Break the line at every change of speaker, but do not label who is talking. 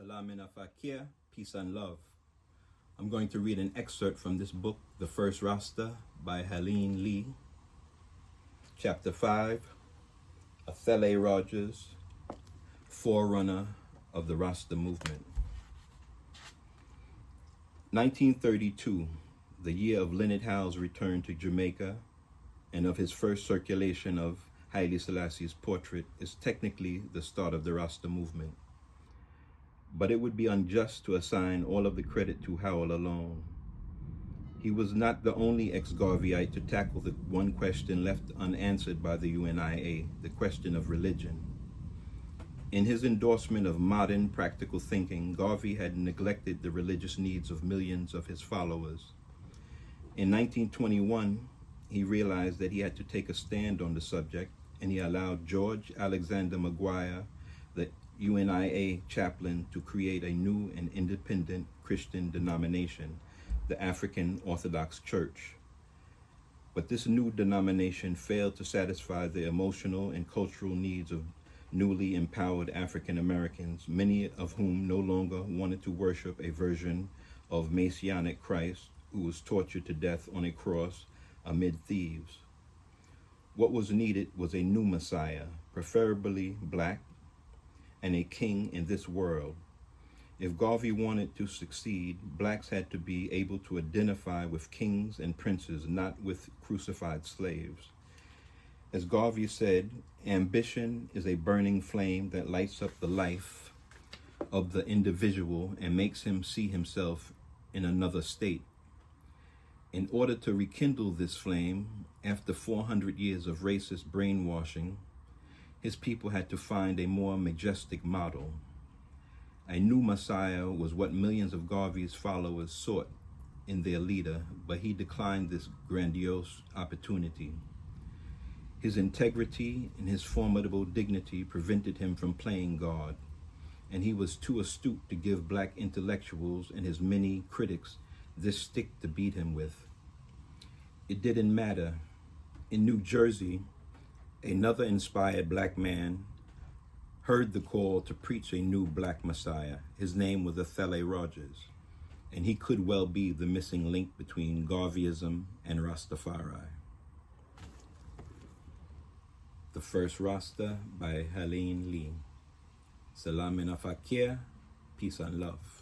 Salam and Fakir, peace and love. I'm going to read an excerpt from this book, The First Rasta by Athlyi, Chapter 5, Athlyi Rogers, Forerunner of the Rasta movement. 1932, the year of Leonard Howe's return to Jamaica and of his first circulation of Haile Selassie's portrait, is technically the start of the Rasta movement. But it would be unjust to assign all of the credit to Howell alone. He was not the only ex-Garveyite to tackle the one question left unanswered by the UNIA, the question of religion. In his endorsement of modern practical thinking, Garvey had neglected the religious needs of millions of his followers. In 1921, he realized that he had to take a stand on the subject, and he allowed George Alexander Maguire, the UNIA chaplain, to create a new and independent Christian denomination, the African Orthodox Church. But this new denomination failed to satisfy the emotional and cultural needs of newly empowered African Americans, many of whom no longer wanted to worship a version of Messianic Christ who was tortured to death on a cross amid thieves. What was needed was a new Messiah, preferably black, and a king in this world. If Garvey wanted to succeed, blacks had to be able to identify with kings and princes, not with crucified slaves. As Garvey said, ambition is a burning flame that lights up the life of the individual and makes him see himself in another state. In order to rekindle this flame, after 400 years of racist brainwashing, his people had to find a more majestic model. A new Messiah was what millions of Garvey's followers sought in their leader, but he declined this grandiose opportunity. His integrity and his formidable dignity prevented him from playing God, and he was too astute to give black intellectuals and his many critics this stick to beat him with. It didn't matter. In New Jersey, another inspired black man heard the call to preach a new black Messiah. His name was Athlyi Rogers, and he could well be the missing link between Garveyism and Rastafari. The First Rasta by Athlyi. Salam and Fakir, peace and love.